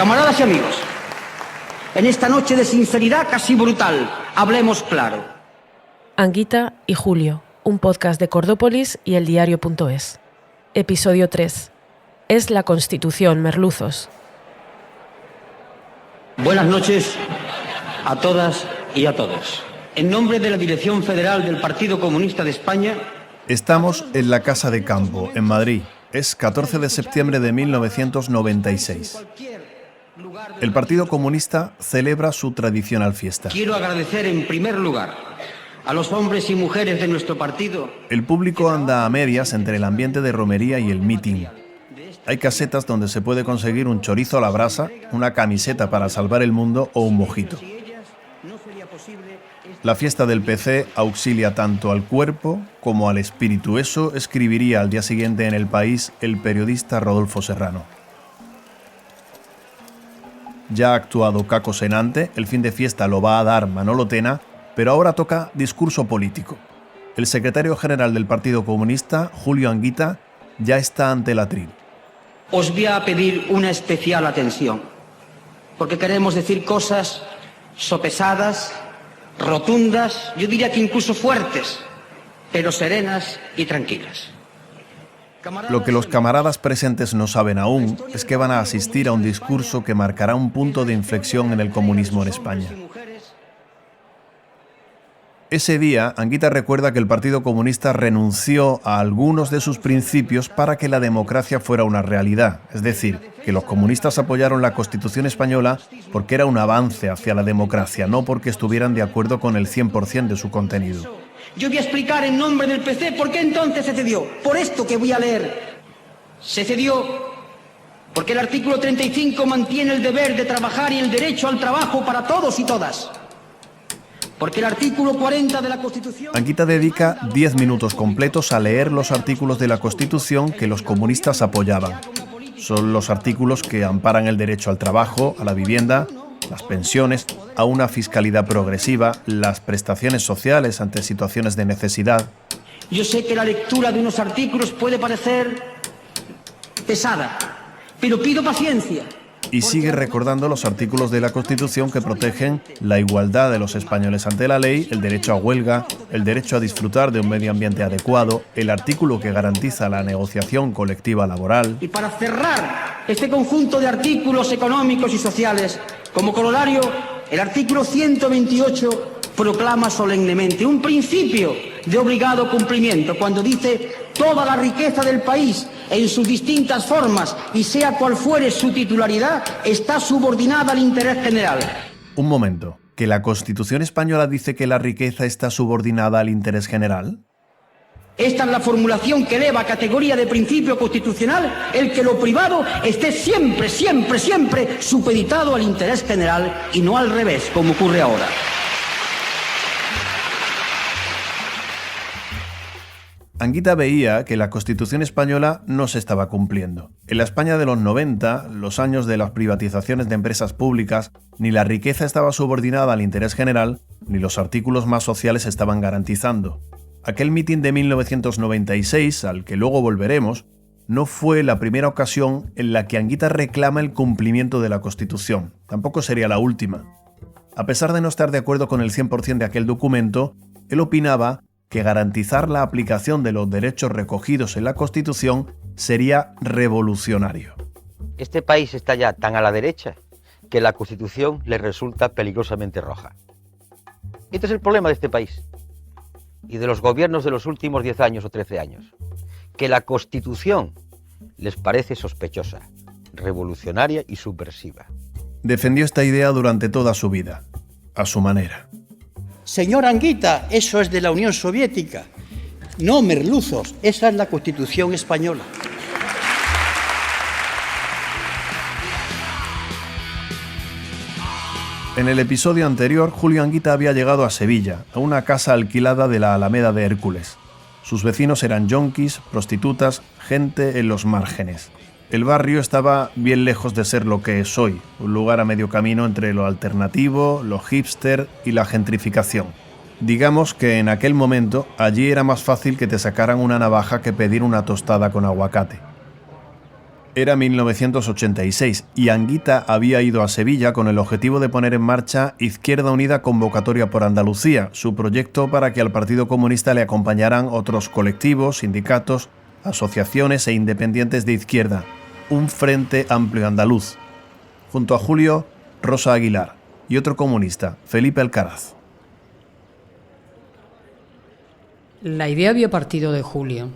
Camaradas y amigos, en esta noche de sinceridad casi brutal, hablemos claro. Anguita y Julio, un podcast de Cordópolis y eldiario.es. Episodio 3. Es la Constitución, merluzos. Buenas noches a todas y a todos. En nombre de la Dirección Federal del Partido Comunista de España... Estamos en la Casa de Campo, en Madrid. Es 14 de septiembre de 1996. El Partido Comunista celebra su tradicional fiesta. Quiero agradecer en primer lugar a los hombres y mujeres de nuestro partido. El público anda a medias entre el ambiente de romería y el mitin. Hay casetas donde se puede conseguir un chorizo a la brasa, una camiseta para salvar el mundo o un mojito. La fiesta del PC auxilia tanto al cuerpo como al espíritu. Eso escribiría al día siguiente en El País el periodista Rodolfo Serrano. Ya ha actuado Caco Senante, el fin de fiesta lo va a dar Manolo Tena, pero ahora toca discurso político. El secretario general del Partido Comunista, Julio Anguita, ya está ante el atril. Os voy a pedir una especial atención, porque queremos decir cosas sopesadas, rotundas, yo diría que incluso fuertes, pero serenas y tranquilas. Lo que los camaradas presentes no saben aún es que van a asistir a un discurso que marcará un punto de inflexión en el comunismo en España. Ese día, Anguita recuerda que el Partido Comunista renunció a algunos de sus principios para que la democracia fuera una realidad. Es decir, que los comunistas apoyaron la Constitución española porque era un avance hacia la democracia, no porque estuvieran de acuerdo con el 100% de su contenido. Yo voy a explicar en nombre del PC por qué entonces se cedió. Por esto que voy a leer. Se cedió porque el artículo 35 mantiene el deber de trabajar y el derecho al trabajo para todos y todas. Porque el artículo 40 de la Constitución... Anguita dedica 10 minutos completos a leer los artículos de la Constitución que los comunistas apoyaban. Son los artículos que amparan el derecho al trabajo, a la vivienda, las pensiones, a una fiscalidad progresiva, las prestaciones sociales ante situaciones de necesidad. Yo sé que la lectura de unos artículos puede parecer pesada, pero pido paciencia. Y sigue recordando los artículos de la Constitución que protegen la igualdad de los españoles ante la ley, el derecho a huelga, el derecho a disfrutar de un medio ambiente adecuado, el artículo que garantiza la negociación colectiva laboral. Y para cerrar este conjunto de artículos económicos y sociales, como corolario, el artículo 128 proclama solemnemente un principio de obligado cumplimiento cuando dice: toda la riqueza del país en sus distintas formas y sea cual fuere su titularidad está subordinada al interés general. Un momento, ¿que la Constitución española dice que la riqueza está subordinada al interés general? Esta es la formulación que eleva a categoría de principio constitucional el que lo privado esté siempre, siempre, siempre supeditado al interés general y no al revés, como ocurre ahora. Anguita veía que la Constitución española no se estaba cumpliendo. En la España de los 90, los años de las privatizaciones de empresas públicas, ni la riqueza estaba subordinada al interés general, ni los artículos más sociales estaban garantizando. Aquel mitin de 1996, al que luego volveremos, no fue la primera ocasión en la que Anguita reclama el cumplimiento de la Constitución. Tampoco sería la última. A pesar de no estar de acuerdo con el 100% de aquel documento, él opinaba que garantizar la aplicación de los derechos recogidos en la Constitución sería revolucionario. Este país está ya tan a la derecha que la Constitución le resulta peligrosamente roja. Este es el problema de este país y de los gobiernos de los últimos 10 años o 13 años, que la Constitución les parece sospechosa, revolucionaria y subversiva. Defendió esta idea durante toda su vida, a su manera. Señor Anguita, eso es de la Unión Soviética. No, merluzos, esa es la Constitución española. En el episodio anterior, Julio Anguita había llegado a Sevilla, a una casa alquilada de la Alameda de Hércules. Sus vecinos eran yonkis, prostitutas, gente en los márgenes. El barrio estaba bien lejos de ser lo que es hoy, un lugar a medio camino entre lo alternativo, lo hipster y la gentrificación. Digamos que en aquel momento allí era más fácil que te sacaran una navaja que pedir una tostada con aguacate. Era 1986 y Anguita había ido a Sevilla con el objetivo de poner en marcha Izquierda Unida Convocatoria por Andalucía, su proyecto para que al Partido Comunista le acompañaran otros colectivos, sindicatos, asociaciones e independientes de izquierda, un Frente Amplio Andaluz. Junto a Julio, Rosa Aguilar y otro comunista, Felipe Alcaraz. La idea había partido de Julio.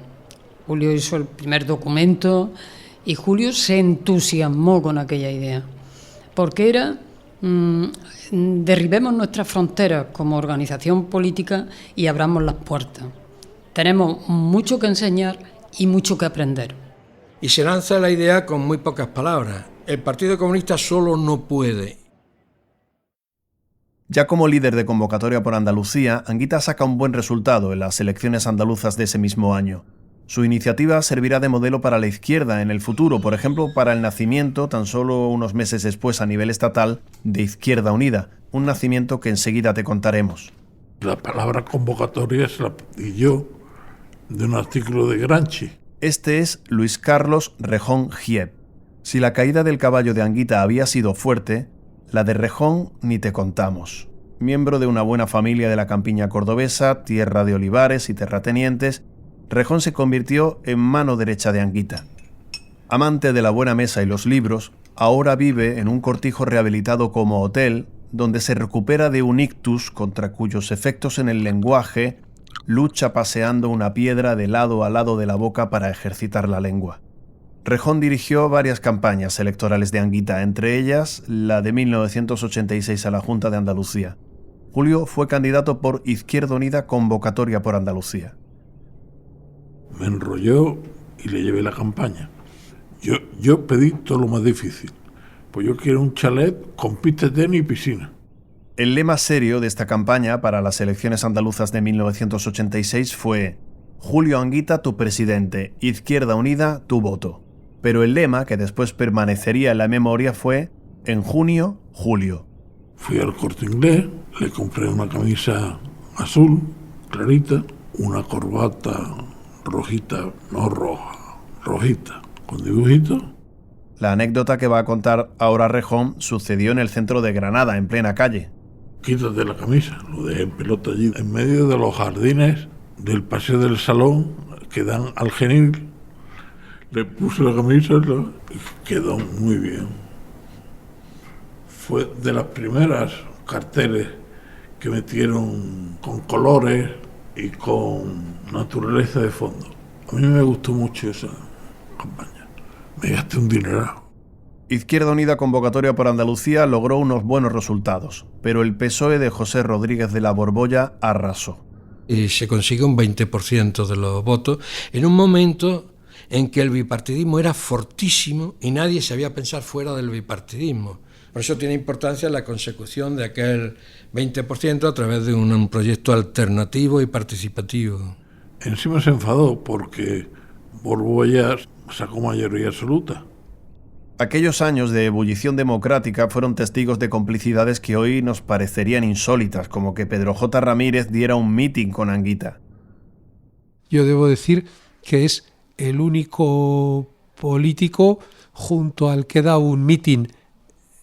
Julio hizo el primer documento y Julio se entusiasmó con aquella idea, porque era derribemos nuestras fronteras como organización política y abramos las puertas. Tenemos mucho que enseñar y mucho que aprender. Y se lanza la idea con muy pocas palabras. El Partido Comunista solo no puede. Ya como líder de Convocatoria por Andalucía, Anguita saca un buen resultado en las elecciones andaluzas de ese mismo año. Su iniciativa servirá de modelo para la izquierda en el futuro, por ejemplo, para el nacimiento, tan solo unos meses después a nivel estatal, de Izquierda Unida, un nacimiento que enseguida te contaremos. La palabra convocatoria se la pedí yo de un artículo de Gramsci. Este es Luis Carlos Rejón Giep. Si la caída del caballo de Anguita había sido fuerte, la de Rejón ni te contamos. Miembro de una buena familia de la campiña cordobesa, tierra de olivares y terratenientes, Rejón se convirtió en mano derecha de Anguita. Amante de la buena mesa y los libros, ahora vive en un cortijo rehabilitado como hotel, donde se recupera de un ictus contra cuyos efectos en el lenguaje lucha paseando una piedra de lado a lado de la boca para ejercitar la lengua. Rejón dirigió varias campañas electorales de Anguita, entre ellas la de 1986 a la Junta de Andalucía. Julio fue candidato por Izquierda Unida Convocatoria por Andalucía. Me enrolló y le llevé la campaña. Yo pedí todo lo más difícil. Pues yo quiero un chalet con pista de tenis y piscina. El lema serio de esta campaña para las elecciones andaluzas de 1986 fue Julio Anguita, tu presidente, Izquierda Unida, tu voto. Pero el lema, que después permanecería en la memoria, fue en junio, Julio. Fui al Corte Inglés, le compré una camisa azul, clarita, una corbata rojita, no roja, rojita, con dibujitos. La anécdota que va a contar ahora Rejón sucedió en el centro de Granada, en plena calle. Quítate la camisa, lo dejé en pelota allí, en medio de los jardines del paseo del Salón que dan al Genil. Le puse la camisa y quedó muy bien. Fue de las primeras carteles que metieron con colores y con naturaleza de fondo. A mí me gustó mucho esa campaña. Me gasté un dineral. Izquierda Unida Convocatoria por Andalucía logró unos buenos resultados, pero el PSOE de José Rodríguez de la Borbolla arrasó. Y se consigue un 20% de los votos en un momento en que el bipartidismo era fortísimo y nadie sabía pensar fuera del bipartidismo. Por eso tiene importancia la consecución de aquel 20% a través de un proyecto alternativo y participativo. Encima se enfadó porque Borbolla sacó mayoría absoluta. Aquellos años de ebullición democrática fueron testigos de complicidades que hoy nos parecerían insólitas, como que Pedro J. Ramírez diera un mitin con Anguita. Yo debo decir que es el único político junto al que da un mitin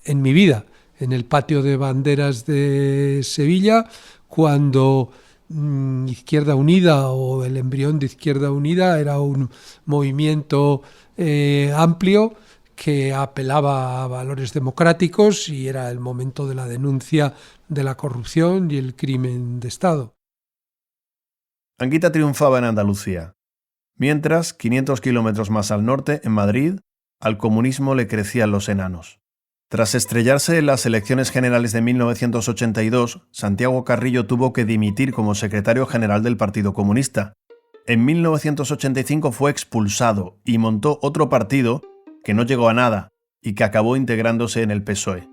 en mi vida, en el patio de banderas de Sevilla, cuando Izquierda Unida o el embrión de Izquierda Unida era un movimiento amplio que apelaba a valores democráticos y era el momento de la denuncia de la corrupción y el crimen de Estado. Anguita triunfaba en Andalucía. Mientras, 500 kilómetros más al norte, en Madrid, al comunismo le crecían los enanos. Tras estrellarse en las elecciones generales de 1982, Santiago Carrillo tuvo que dimitir como secretario general del Partido Comunista. En 1985 fue expulsado y montó otro partido que no llegó a nada y que acabó integrándose en el PSOE.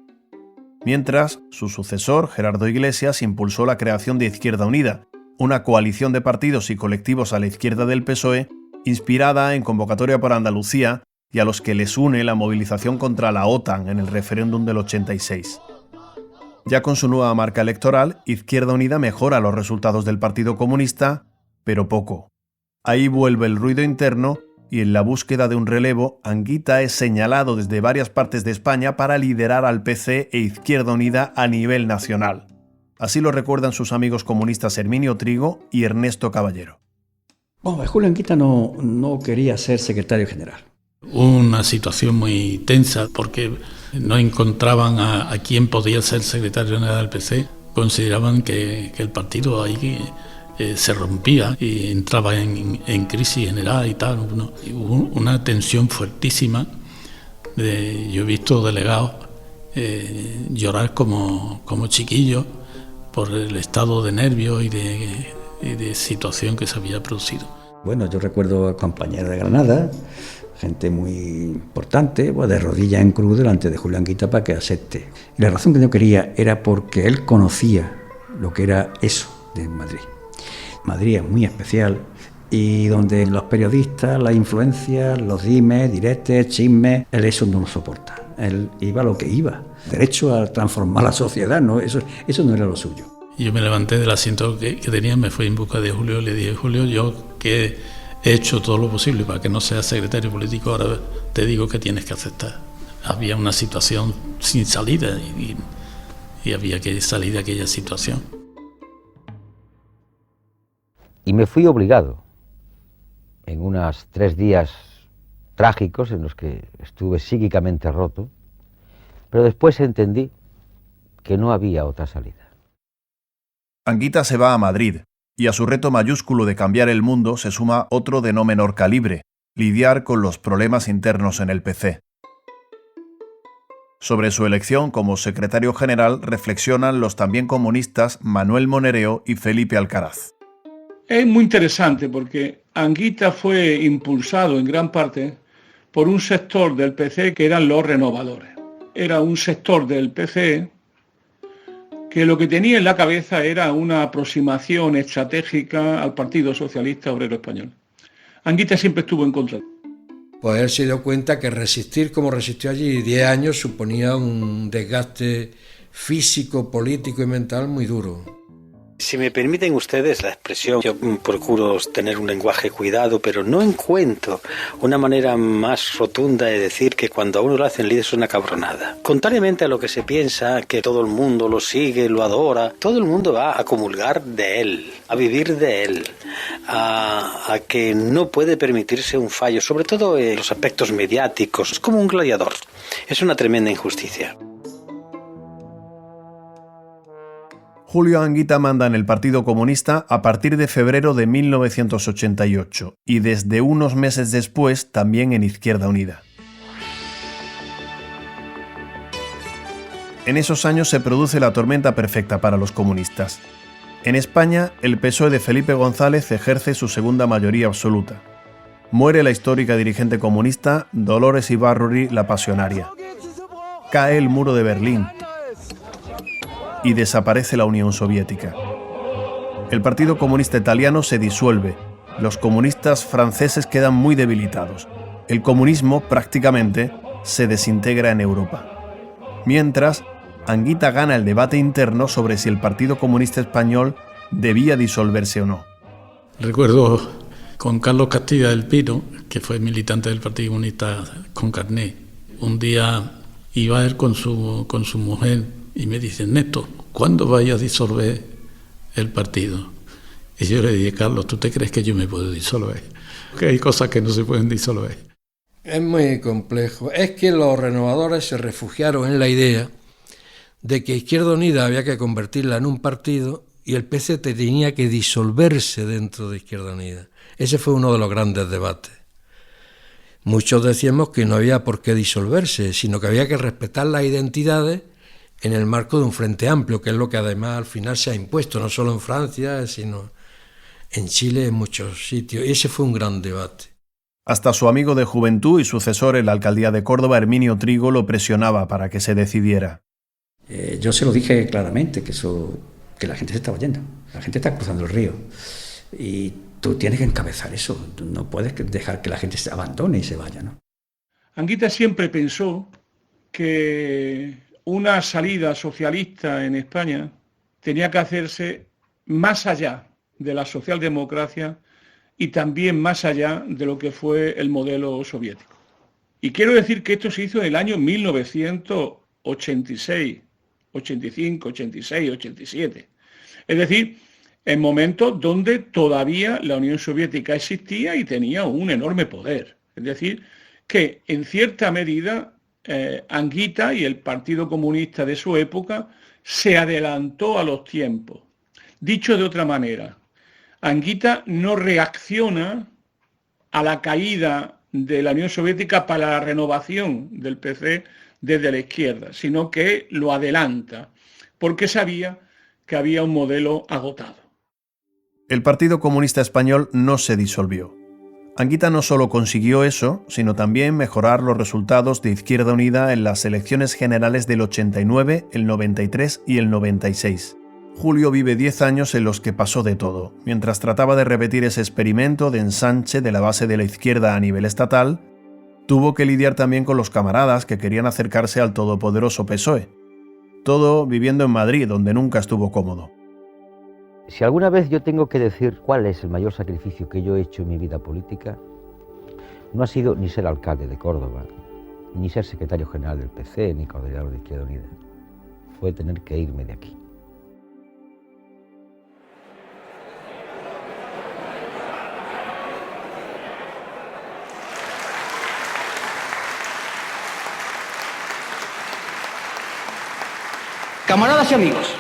Mientras, su sucesor, Gerardo Iglesias, impulsó la creación de Izquierda Unida, una coalición de partidos y colectivos a la izquierda del PSOE, inspirada en Convocatoria por Andalucía y a los que les une la movilización contra la OTAN en el referéndum del 86. Ya con su nueva marca electoral, Izquierda Unida mejora los resultados del Partido Comunista, pero poco. Ahí vuelve el ruido interno y en la búsqueda de un relevo, Anguita es señalado desde varias partes de España para liderar al PC e Izquierda Unida a nivel nacional. Así lo recuerdan sus amigos comunistas Herminio Trigo y Ernesto Caballero. Bueno, Julio Anguita no quería ser secretario general. Una situación muy tensa porque no encontraban a quién podía ser secretario general del PC. Consideraban que el partido ahí se rompía y entraba en crisis general y tal, ¿no? Y hubo una tensión fuertísima. Yo he visto delegados llorar como chiquillos por el estado de nervios y de situación que se había producido. Bueno, yo recuerdo a compañeros de Granada, gente muy importante, de rodillas en cruz delante de Julio Anguita para que acepte. Y la razón que no quería era porque él conocía lo que era eso de Madrid. Madrid es muy especial y donde los periodistas, las influencias, los dimes, diretes, chismes, él eso no lo soporta. Él iba a lo que iba, derecho a transformar la sociedad, ¿no? Eso no era lo suyo. Yo me levanté del asiento que tenía, me fui en busca de Julio y le dije: Julio, yo que he hecho todo lo posible para que no seas secretario político, ahora te digo que tienes que aceptar. Había una situación sin salida y había que salir de aquella situación. Y me fui obligado, en unos 3 días trágicos en los que estuve psíquicamente roto, pero después entendí que no había otra salida. Anguita se va a Madrid, y a su reto mayúsculo de cambiar el mundo se suma otro de no menor calibre: lidiar con los problemas internos en el PC. Sobre su elección como secretario general reflexionan los también comunistas Manuel Monereo y Felipe Alcaraz. Es muy interesante porque Anguita fue impulsado en gran parte por un sector del PC que eran los renovadores. Era un sector del PC que lo que tenía en la cabeza era una aproximación estratégica al Partido Socialista Obrero Español. Anguita siempre estuvo en contra. Pues él se dio cuenta que resistir como resistió allí 10 años suponía un desgaste físico, político y mental muy duro. Si me permiten ustedes la expresión, yo procuro tener un lenguaje cuidado, pero no encuentro una manera más rotunda de decir que cuando a uno lo hacen líder es una cabronada. Contrariamente a lo que se piensa, que todo el mundo lo sigue, lo adora, todo el mundo va a comulgar de él, a vivir de él, a que no puede permitirse un fallo, sobre todo en los aspectos mediáticos. Es como un gladiador. Es una tremenda injusticia. Julio Anguita manda en el Partido Comunista a partir de febrero de 1988 y desde unos meses después también en Izquierda Unida. En esos años se produce la tormenta perfecta para los comunistas. En España, el PSOE de Felipe González ejerce su segunda mayoría absoluta. Muere la histórica dirigente comunista Dolores Ibarruri la Pasionaria. Cae el muro de Berlín y desaparece la Unión Soviética. El Partido Comunista Italiano se disuelve, los comunistas franceses quedan muy debilitados, el comunismo prácticamente se desintegra en Europa. Mientras, Anguita gana el debate interno sobre si el Partido Comunista Español debía disolverse o no. Recuerdo con Carlos Castilla del Pino, que fue militante del Partido Comunista con carné. Un día iba él con su mujer y me dice: Neto, ¿cuándo vaya a disolver el partido? Y yo le dije: Carlos, ¿tú te crees que yo me puedo disolver? Que hay cosas que no se pueden disolver. Es muy complejo. Es que los renovadores se refugiaron en la idea de que Izquierda Unida había que convertirla en un partido y el PC tenía que disolverse dentro de Izquierda Unida. Ese fue uno de los grandes debates. Muchos decíamos que no había por qué disolverse, sino que había que respetar las identidades en el marco de un frente amplio, que es lo que además al final se ha impuesto, no solo en Francia, sino en Chile, en muchos sitios. Y ese fue un gran debate. Hasta su amigo de juventud y sucesor en la alcaldía de Córdoba, Herminio Trigo, lo presionaba para que se decidiera. Yo se lo dije claramente, que la gente se estaba yendo, la gente está cruzando el río. Y tú tienes que encabezar eso, tú no puedes dejar que la gente se abandone y se vaya, ¿no? Anguita siempre pensó que una salida socialista en España tenía que hacerse más allá de la socialdemocracia y también más allá de lo que fue el modelo soviético. Y quiero decir que esto se hizo en el año 1986, 85, 86, 87. Es decir, en momentos donde todavía la Unión Soviética existía y tenía un enorme poder. Es decir, que en cierta medida Anguita y el Partido Comunista de su época se adelantó a los tiempos. Dicho de otra manera, Anguita no reacciona a la caída de la Unión Soviética para la renovación del PC desde la izquierda, sino que lo adelanta, porque sabía que había un modelo agotado. El Partido Comunista Español no se disolvió. Anguita no solo consiguió eso, sino también mejorar los resultados de Izquierda Unida en las elecciones generales del 89, el 93 y el 96. Julio vive 10 años en los que pasó de todo, mientras trataba de repetir ese experimento de ensanche de la base de la izquierda a nivel estatal. Tuvo que lidiar también con los camaradas que querían acercarse al todopoderoso PSOE. Todo viviendo en Madrid, donde nunca estuvo cómodo. Si alguna vez yo tengo que decir cuál es el mayor sacrificio que yo he hecho en mi vida política, no ha sido ni ser alcalde de Córdoba, ni ser secretario general del PC, ni coordinador de Izquierda Unida. Fue tener que irme de aquí. Camaradas y amigos,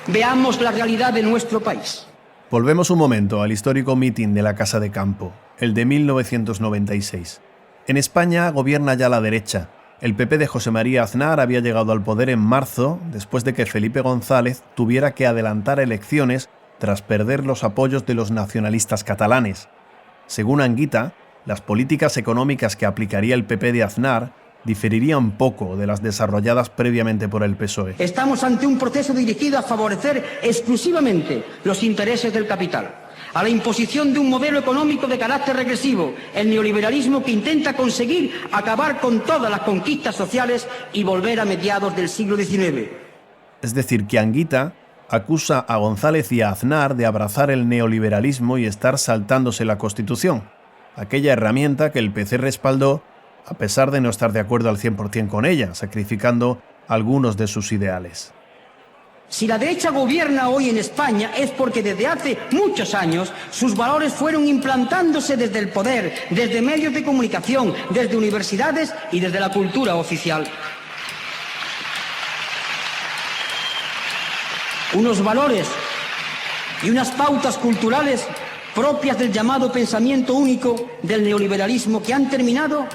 veamos la realidad de nuestro país. Volvemos un momento al histórico mitin de la Casa de Campo, el de 1996. En España gobierna ya la derecha. El PP de José María Aznar había llegado al poder en marzo, después de que Felipe González tuviera que adelantar elecciones tras perder los apoyos de los nacionalistas catalanes. Según Anguita, las políticas económicas que aplicaría el PP de Aznar diferirían poco de las desarrolladas previamente por el PSOE. Estamos ante un proceso dirigido a favorecer exclusivamente los intereses del capital, a la imposición de un modelo económico de carácter regresivo, el neoliberalismo que intenta conseguir acabar con todas las conquistas sociales y volver a mediados del siglo XIX. Es decir, que Anguita acusa a González y a Aznar de abrazar el neoliberalismo y estar saltándose la Constitución, aquella herramienta que el PC respaldó a pesar de no estar de acuerdo al 100% con ella, sacrificando algunos de sus ideales. Si la derecha gobierna hoy en España es porque desde hace muchos años sus valores fueron implantándose desde el poder, desde medios de comunicación, desde universidades y desde la cultura oficial. Unos valores y unas pautas culturales propias del llamado pensamiento único del neoliberalismo que han terminado,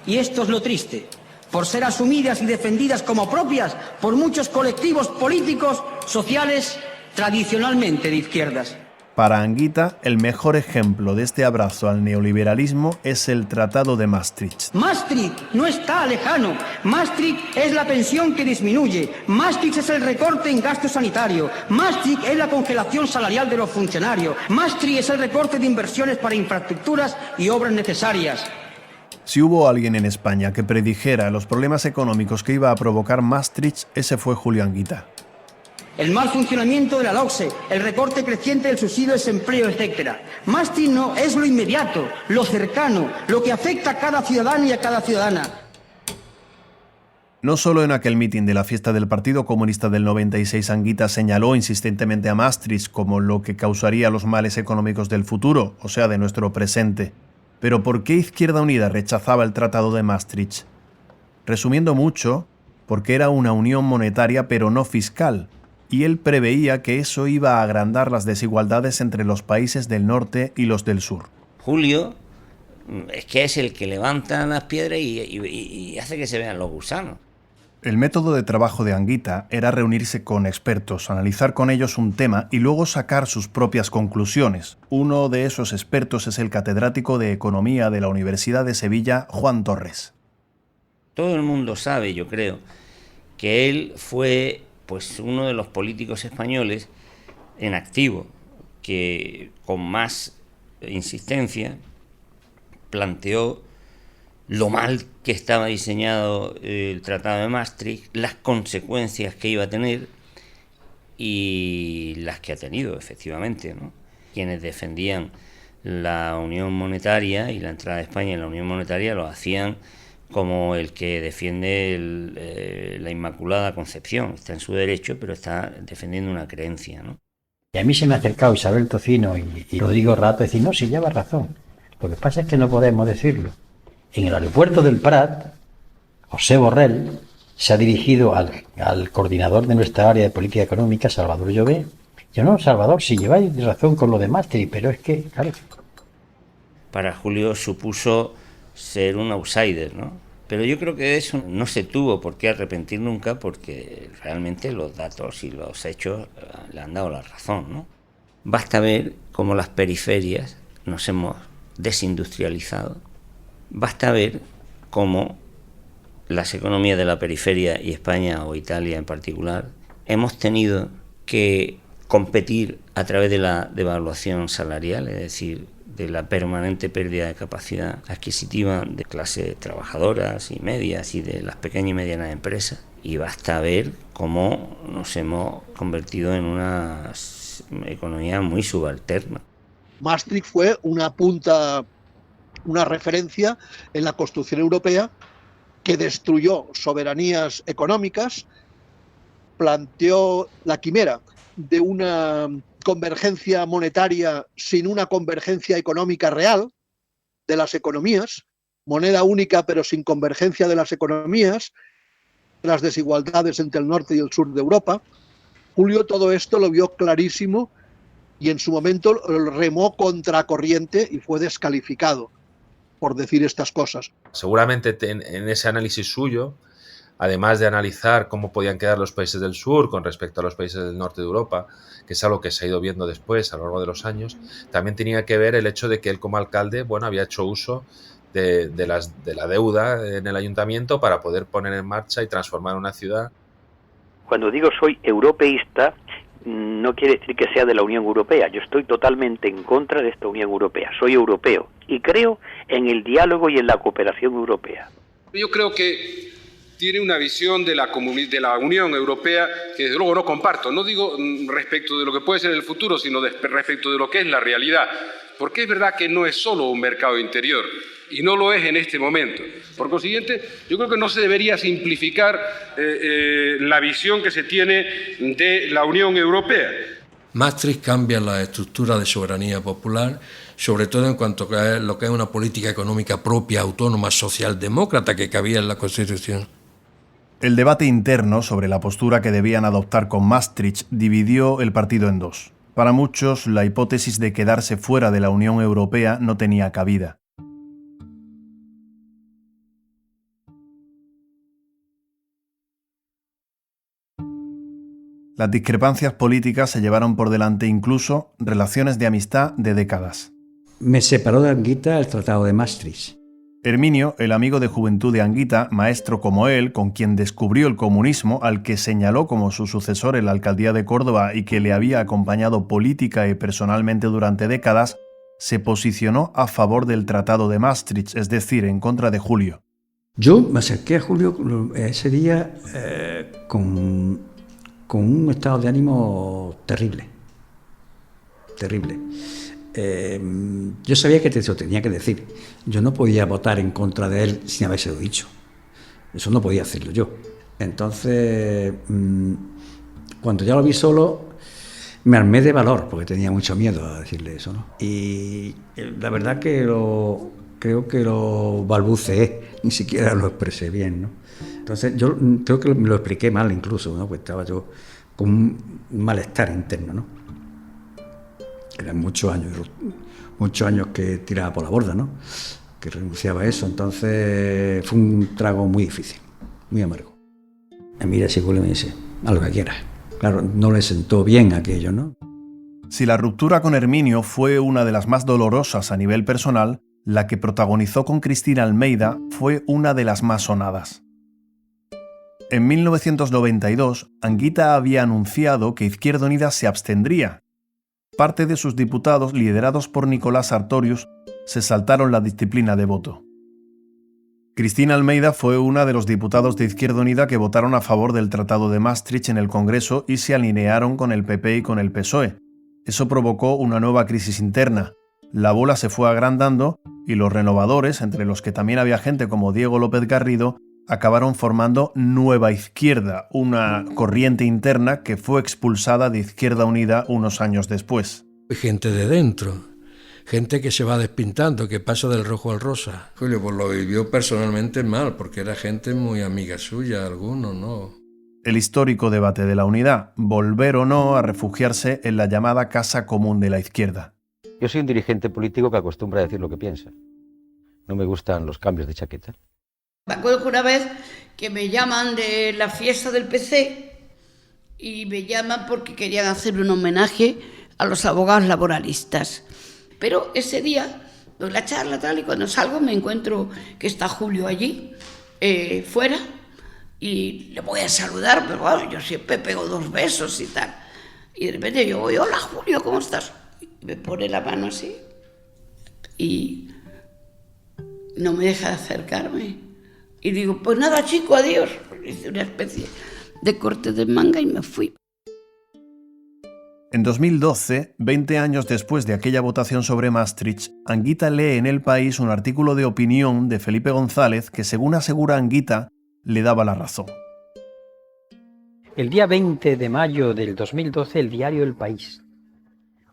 y esto es lo triste, por ser asumidas y defendidas como propias por muchos colectivos políticos, sociales, tradicionalmente de izquierdas. Para Anguita, el mejor ejemplo de este abrazo al neoliberalismo es el Tratado de Maastricht. Maastricht no está lejano. Maastricht es la pensión que disminuye. Maastricht es el recorte en gasto sanitario. Maastricht es la congelación salarial de los funcionarios. Maastricht es el recorte de inversiones para infraestructuras y obras necesarias. Si hubo alguien en España que predijera los problemas económicos que iba a provocar Maastricht, ese fue Julio Anguita. El mal funcionamiento de la LOCSE, el recorte creciente del subsidio de desempleo, etc. Maastricht no es lo inmediato, lo cercano, lo que afecta a cada ciudadano y a cada ciudadana. No solo en aquel mitin de la fiesta del Partido Comunista del 96 Anguita señaló insistentemente a Maastricht como lo que causaría los males económicos del futuro, o sea, de nuestro presente. Pero ¿por qué Izquierda Unida rechazaba el Tratado de Maastricht? Resumiendo mucho, porque era una unión monetaria pero no fiscal, y él preveía que eso iba a agrandar las desigualdades entre los países del norte y los del sur. Julio es que es el que levanta las piedras y hace que se vean los gusanos. El método de trabajo de Anguita era reunirse con expertos, analizar con ellos un tema y luego sacar sus propias conclusiones. Uno de esos expertos es el catedrático de Economía de la Universidad de Sevilla, Juan Torres. Todo el mundo sabe, yo creo, que él fue pues uno de los políticos españoles en activo que con más insistencia planteó lo mal que estaba diseñado el Tratado de Maastricht, las consecuencias que iba a tener y las que ha tenido, efectivamente, ¿no? Quienes defendían la Unión Monetaria y la entrada de España en la Unión Monetaria lo hacían como el que defiende la Inmaculada Concepción. Está en su derecho, pero está defendiendo una creencia, ¿no? Y a mí se me ha acercado Isabel Tocino y Rodrigo Rato a decir, no, sí, lleva razón. Lo que pasa es que no podemos decirlo. En el aeropuerto del Prat, José Borrell se ha dirigido al coordinador de nuestra área de política económica, Salvador Llobé. Yo no, Salvador, si lleváis razón con lo de Maastricht, pero es que, claro. Para Julio supuso ser un outsider, ¿no? Pero yo creo que de eso no se tuvo por qué arrepentir nunca, porque realmente los datos y los hechos le han dado la razón, ¿no? Basta ver cómo las periferias nos hemos desindustrializado. Basta ver cómo las economías de la periferia y España o Italia en particular hemos tenido que competir a través de la devaluación salarial, es decir, de la permanente pérdida de capacidad adquisitiva de clases trabajadoras y medias y de las pequeñas y medianas empresas. Y basta ver cómo nos hemos convertido en una economía muy subalterna. Maastricht fue una punta, una referencia en la construcción europea que destruyó soberanías económicas, planteó la quimera de una convergencia monetaria sin una convergencia económica real de las economías, moneda única pero sin convergencia de las economías, las desigualdades entre el norte y el sur de Europa. Julio todo esto lo vio clarísimo y en su momento remó contracorriente y fue descalificado por decir estas cosas. Seguramente en ese análisis suyo, además de analizar cómo podían quedar los países del sur con respecto a los países del norte de Europa, que es algo que se ha ido viendo después a lo largo de los años, también tenía que ver el hecho de que él como alcalde, bueno, había hecho uso de la deuda en el ayuntamiento para poder poner en marcha y transformar una ciudad. Cuando digo soy europeísta, no quiere decir que sea de la Unión Europea. Yo estoy totalmente en contra de esta Unión Europea. Soy europeo y creo en el diálogo y en la cooperación europea. Yo creo que tiene una visión de la Unión Europea que desde luego no comparto. No digo respecto de lo que puede ser en el futuro, sino respecto de lo que es la realidad. Porque es verdad que no es solo un mercado interior, y no lo es en este momento. Por consiguiente, yo creo que no se debería simplificar la visión que se tiene de la Unión Europea. Maastricht cambia la estructura de soberanía popular, sobre todo en cuanto a lo que es una política económica propia, autónoma, socialdemócrata que cabía en la Constitución. El debate interno sobre la postura que debían adoptar con Maastricht dividió el partido en dos. Para muchos, la hipótesis de quedarse fuera de la Unión Europea no tenía cabida. Las discrepancias políticas se llevaron por delante incluso relaciones de amistad de décadas. Me separó de Anguita el Tratado de Maastricht. Herminio, el amigo de juventud de Anguita, maestro como él, con quien descubrió el comunismo, al que señaló como su sucesor en la alcaldía de Córdoba y que le había acompañado política y personalmente durante décadas, se posicionó a favor del Tratado de Maastricht, es decir, en contra de Julio. Yo me acerqué a Julio ese día con un estado de ánimo terrible. Yo sabía que te lo tenía que decir. Yo no podía votar en contra de él sin habérselo dicho. Eso no podía hacerlo yo. Entonces, cuando ya lo vi solo, me armé de valor, porque tenía mucho miedo a decirle eso, ¿no? Y la verdad que creo que lo balbuceé, ni siquiera lo expresé bien, ¿no? Entonces, yo creo que me lo expliqué mal incluso, ¿no? Pues estaba yo con un malestar interno, ¿no? Eran muchos años que tiraba por la borda, ¿no? Que renunciaba a eso. Entonces, fue un trago muy difícil, muy amargo. Me mira ese Julio y me dice, haz lo que quieras. Claro, no le sentó bien aquello, ¿no? Si la ruptura con Herminio fue una de las más dolorosas a nivel personal, la que protagonizó con Cristina Almeida fue una de las más sonadas. En 1992, Anguita había anunciado que Izquierda Unida se abstendría. Parte de sus diputados, liderados por Nicolás Sartorius, se saltaron la disciplina de voto. Cristina Almeida fue una de los diputados de Izquierda Unida que votaron a favor del Tratado de Maastricht en el Congreso y se alinearon con el PP y con el PSOE. Eso provocó una nueva crisis interna. la bola se fue agrandando y los renovadores, entre los que también había gente como Diego López Garrido, acabaron formando Nueva Izquierda, una corriente interna que fue expulsada de Izquierda Unida unos años después. Gente de dentro, gente que se va despintando, que pasa del rojo al rosa. Julio pues lo vivió personalmente mal, porque era gente muy amiga suya, algunos no. El histórico debate de la unidad, volver o no a refugiarse en la llamada Casa Común de la Izquierda. Yo soy un dirigente político que acostumbra a decir lo que piensa. No me gustan los cambios de chaqueta. Me acuerdo que una vez que me llaman de la fiesta del PC y me llaman porque querían hacer un homenaje a los abogados laboralistas. Pero ese día doy la charla tal y cuando salgo me encuentro que está Julio allí, fuera, y le voy a saludar, pero bueno, yo siempre pego 2 besos y tal. Y de repente yo voy, hola Julio, ¿cómo estás? Y me pone la mano así y no me deja de acercarme. Y digo, pues nada chico, adiós. Hice una especie de corte de manga y me fui. En 2012, 20 años después de aquella votación sobre Maastricht, Anguita lee en El País un artículo de opinión de Felipe González que, según asegura Anguita, le daba la razón. El día 20 de mayo del 2012, el diario El País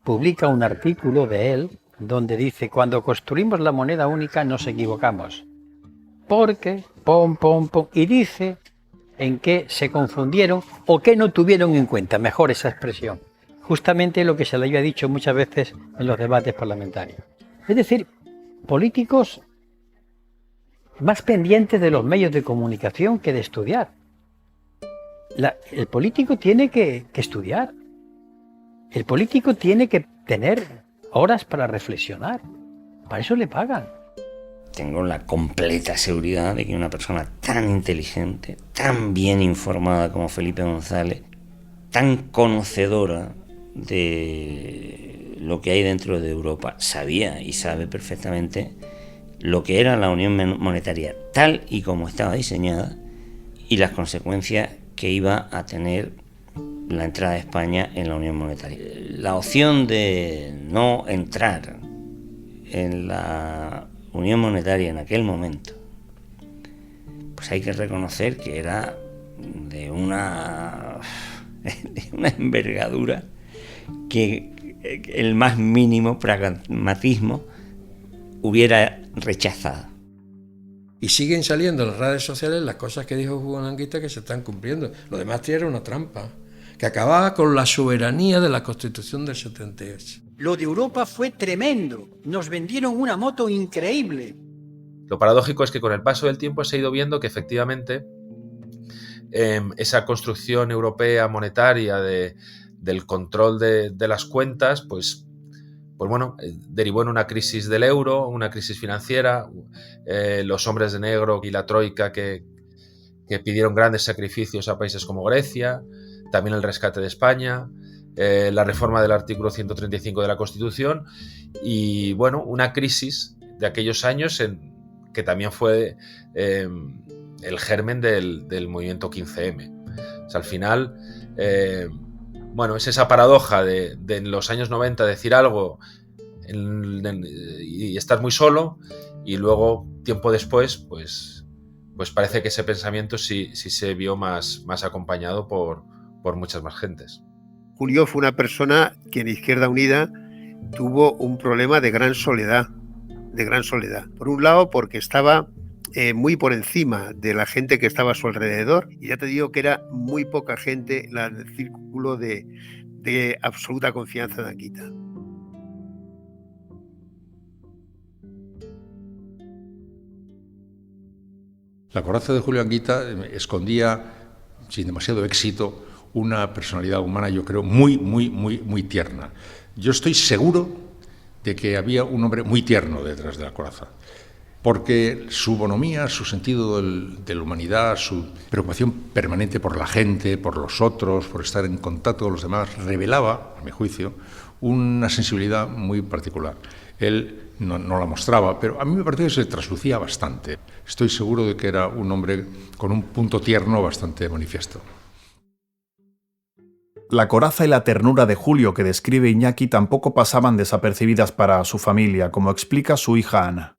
publica un artículo de él donde dice: cuando construimos la moneda única nos equivocamos. Porque, y dice en qué se confundieron o qué no tuvieron en cuenta, mejor esa expresión. Justamente lo que se le había dicho muchas veces en los debates parlamentarios. Es decir, políticos más pendientes de los medios de comunicación que de estudiar. El político tiene que estudiar. El político tiene que tener horas para reflexionar. Para eso le pagan. Tengo la completa seguridad de que una persona tan inteligente, tan bien informada como Felipe González, tan conocedora de lo que hay dentro de Europa, sabía y sabe perfectamente lo que era la Unión Monetaria tal y como estaba diseñada y las consecuencias que iba a tener la entrada de España en la Unión Monetaria. La opción de no entrar en la Unión Monetaria en aquel momento, pues hay que reconocer que era de una envergadura que el más mínimo pragmatismo hubiera rechazado. Y siguen saliendo en las redes sociales las cosas que dijo Juan Anguita que se están cumpliendo. Lo demás era una trampa, que acababa con la soberanía de la Constitución del 78. Lo de Europa fue tremendo. Nos vendieron una moto increíble. Lo paradójico es que con el paso del tiempo se ha ido viendo que efectivamente esa construcción europea monetaria del control de las cuentas, pues bueno, derivó en una crisis del euro, una crisis financiera, los hombres de negro y la troika que pidieron grandes sacrificios a países como Grecia, también el rescate de España, la reforma del artículo 135 de la Constitución y, bueno, una crisis de aquellos años que también fue el germen del movimiento 15M. O sea, al final, bueno, es esa paradoja de en los años 90 decir algo y estar muy solo y luego, tiempo después, pues parece que ese pensamiento sí se vio más acompañado por muchas más gentes. Julio fue una persona que en Izquierda Unida tuvo un problema de gran soledad. Por un lado, porque estaba muy por encima de la gente que estaba a su alrededor, y ya te digo que era muy poca gente el círculo de absoluta confianza de Anguita. La coraza de Julio Anguita escondía, sin demasiado éxito, una personalidad humana, yo creo, muy tierna. Yo estoy seguro de que había un hombre muy tierno detrás de la coraza, porque su bonomía, su sentido de la humanidad, su preocupación permanente por la gente, por los otros, por estar en contacto con los demás, revelaba, a mi juicio, una sensibilidad muy particular. Él no la mostraba, pero a mí me parece que se traslucía bastante. Estoy seguro de que era un hombre con un punto tierno bastante manifiesto. La coraza y la ternura de Julio que describe Iñaki tampoco pasaban desapercibidas para su familia, como explica su hija Ana.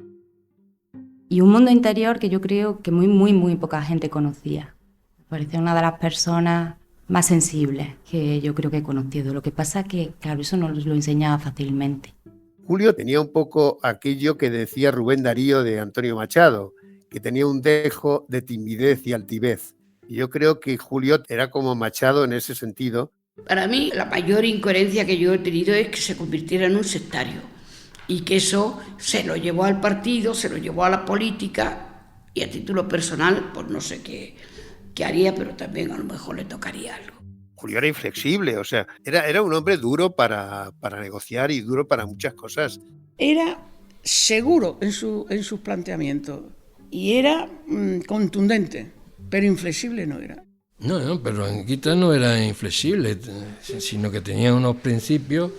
Y un mundo interior que yo creo que muy poca gente conocía. Me parecía una de las personas más sensibles que yo creo que he conocido. Lo que pasa es que, claro, eso no lo enseñaba fácilmente. Julio tenía un poco aquello que decía Rubén Darío de Antonio Machado, que tenía un dejo de timidez y altivez. Y yo creo que Julio era como Machado en ese sentido. Para mí, la mayor incoherencia que yo he tenido es que se convirtiera en un sectario y que eso se lo llevó al partido, se lo llevó a la política y a título personal, pues no sé qué haría, pero también a lo mejor le tocaría algo. Julio era inflexible, o sea, era un hombre duro para negociar y duro para muchas cosas. Era seguro en sus planteamientos y era contundente, pero inflexible no era. No, pero Anguita no era inflexible, sino que tenía unos principios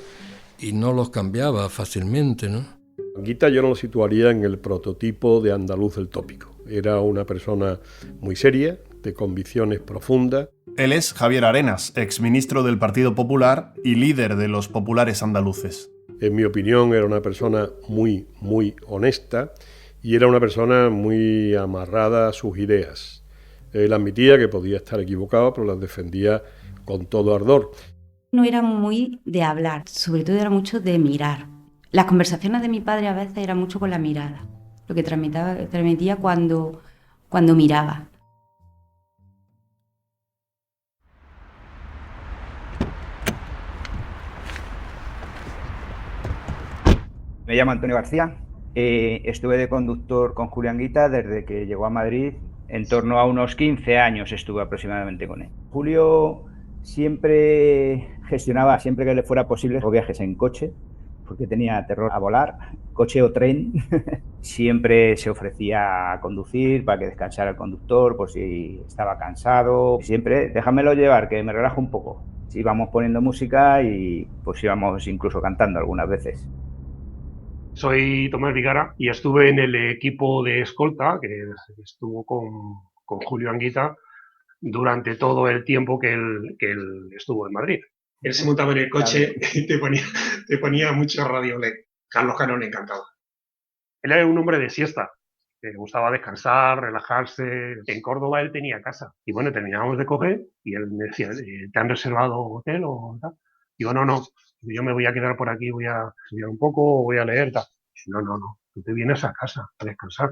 y no los cambiaba fácilmente, ¿no? Anguita yo no lo situaría en el prototipo de andaluz del tópico. Era una persona muy seria, de convicciones profundas. Él es Javier Arenas, exministro del Partido Popular y líder de los populares andaluces. En mi opinión era una persona muy honesta y era una persona muy amarrada a sus ideas. Él admitía que podía estar equivocado, pero las defendía con todo ardor. No era muy de hablar, sobre todo era mucho de mirar. Las conversaciones de mi padre a veces eran mucho con la mirada, lo que transmitía cuando miraba. Me llamo Antonio García, estuve de conductor con Julio Anguita desde que llegó a Madrid, en torno a unos 15 años estuve aproximadamente con él. Julio siempre gestionaba, siempre que le fuera posible, los viajes en coche, porque tenía terror a volar, coche o tren. Siempre se ofrecía a conducir para que descansara el conductor por si estaba cansado. Siempre, déjamelo llevar, que me relajo un poco. Íbamos poniendo música y pues íbamos incluso cantando algunas veces. Soy Tomás Vigara y estuve en el equipo de escolta que estuvo con Julio Anguita durante todo el tiempo que él estuvo en Madrid. Él se montaba en el coche y te ponía mucho radio LED. Carlos Cano le encantaba. Él era un hombre de siesta, que le gustaba descansar, relajarse. En Córdoba él tenía casa. Y bueno, terminábamos de coger y él me decía, ¿te han reservado hotel o tal? Digo, no, yo me voy a quedar por aquí, voy a estudiar un poco, voy a leer, tal. No, tú te vienes a casa a descansar.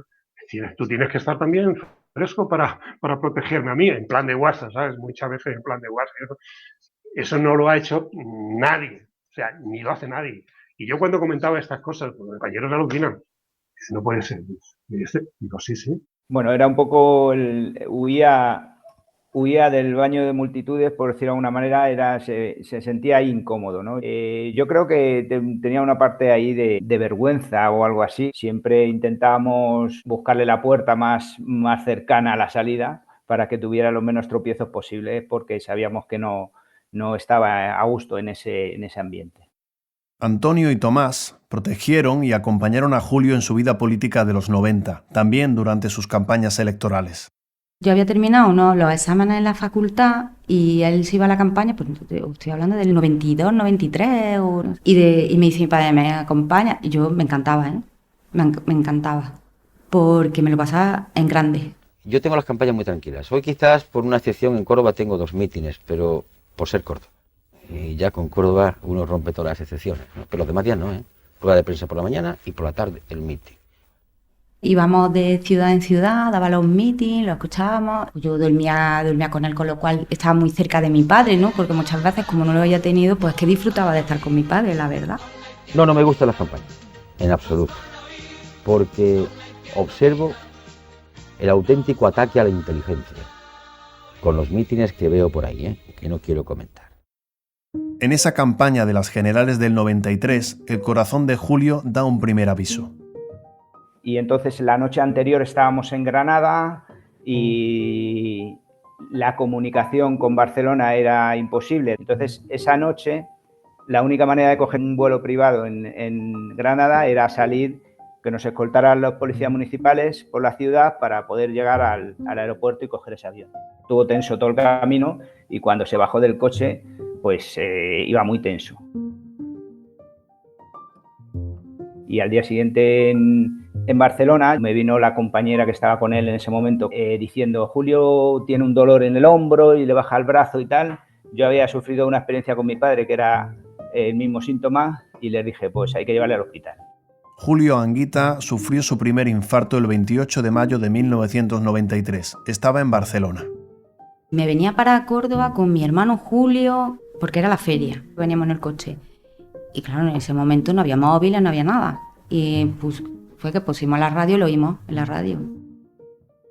Tú tienes que estar también fresco para protegerme a mí, en plan de WhatsApp, ¿sabes? Muchas veces en plan de WhatsApp. Eso no lo ha hecho nadie, o sea, ni lo hace nadie. Y yo cuando comentaba estas cosas, pues los compañeros alucinan. Dice, no puede ser. Digo, sí. Bueno, era un poco, huía del baño de multitudes, por decirlo de alguna manera, se sentía ahí incómodo, ¿no? Yo creo que tenía una parte ahí de vergüenza o algo así. Siempre intentábamos buscarle la puerta más cercana a la salida para que tuviera los menos tropiezos posibles, porque sabíamos que no estaba a gusto en ese ambiente. Antonio y Tomás protegieron y acompañaron a Julio en su vida política de los 90, también durante sus campañas electorales. Yo había terminado los exámenes en la facultad y él se iba a la campaña, pues estoy hablando del 92, 93, y me dice mi padre, ¿me acompaña? Y yo me encantaba, me encantaba, porque me lo pasaba en grande. Yo tengo las campañas muy tranquilas. Hoy quizás por una excepción en Córdoba tengo 2 mítines, pero por ser Córdoba. Y ya con Córdoba uno rompe todas las excepciones, ¿no? Pero los demás días no, Rueda de prensa por la mañana y por la tarde el mítin. Íbamos de ciudad en ciudad, daba los mítines, lo escuchábamos. Yo dormía con él, con lo cual estaba muy cerca de mi padre, ¿no? Porque muchas veces, como no lo había tenido, pues que disfrutaba de estar con mi padre, la verdad. No me gustan las campañas, en absoluto. Porque observo el auténtico ataque a la inteligencia con los mítines que veo por ahí, que no quiero comentar. En esa campaña de las generales del 93, el corazón de Julio da un primer aviso. Y entonces la noche anterior estábamos en Granada y la comunicación con Barcelona era imposible. Entonces esa noche la única manera de coger un vuelo privado en Granada era salir, que nos escoltaran los policías municipales por la ciudad para poder llegar al aeropuerto y coger ese avión. Estuvo tenso todo el camino y cuando se bajó del coche, pues iba muy tenso. Y al día siguiente en Barcelona me vino la compañera que estaba con él en ese momento diciendo: Julio tiene un dolor en el hombro y le baja el brazo y tal. Yo había sufrido una experiencia con mi padre que era el mismo síntoma y le dije, pues hay que llevarle al hospital. Julio Anguita sufrió su primer infarto el 28 de mayo de 1993. Estaba en Barcelona. Me venía para Córdoba con mi hermano Julio, porque era la feria. Veníamos en el coche. Y claro, en ese momento no había móviles, no había nada. Y pues fue que pusimos la radio y lo oímos en la radio.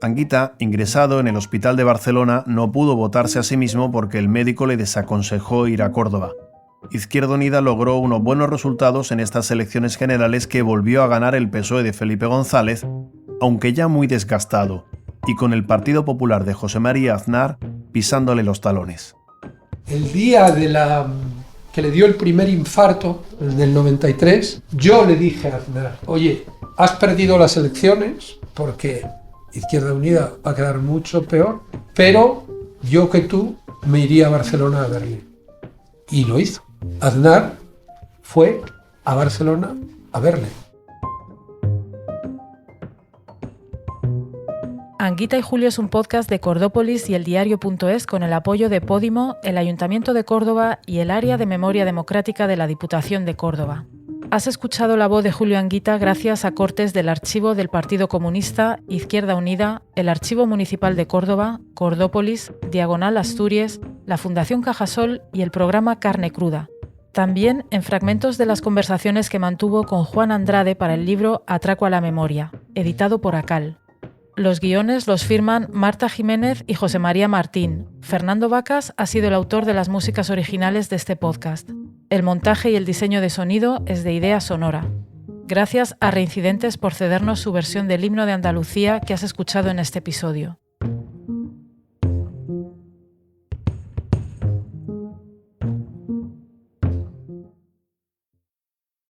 Anguita, ingresado en el hospital de Barcelona, no pudo votarse a sí mismo porque el médico le desaconsejó ir a Córdoba. Izquierda Unida logró unos buenos resultados en estas elecciones generales que volvió a ganar el PSOE de Felipe González, aunque ya muy desgastado, y con el Partido Popular de José María Aznar pisándole los talones. El día que le dio el primer infarto, en el 93, yo le dije a Aznar, oye, has perdido las elecciones porque Izquierda Unida va a quedar mucho peor, pero yo que tú me iría a Barcelona a verle. Y lo hizo. Aznar fue a Barcelona a verle. Anguita y Julio es un podcast de Cordópolis y eldiario.es con el apoyo de Podimo, el Ayuntamiento de Córdoba y el Área de Memoria Democrática de la Diputación de Córdoba. Has escuchado la voz de Julio Anguita gracias a cortes del archivo del Partido Comunista, Izquierda Unida, el Archivo Municipal de Córdoba, Cordópolis, Diagonal Asturias, la Fundación Cajasol y el programa Carne Cruda. También en fragmentos de las conversaciones que mantuvo con Juan Andrade para el libro Atraco a la Memoria, editado por ACAL. Los guiones los firman Marta Jiménez y José María Martín. Fernando Vacas ha sido el autor de las músicas originales de este podcast. El montaje y el diseño de sonido es de Idea Sonora. Gracias a Reincidentes por cedernos su versión del himno de Andalucía que has escuchado en este episodio.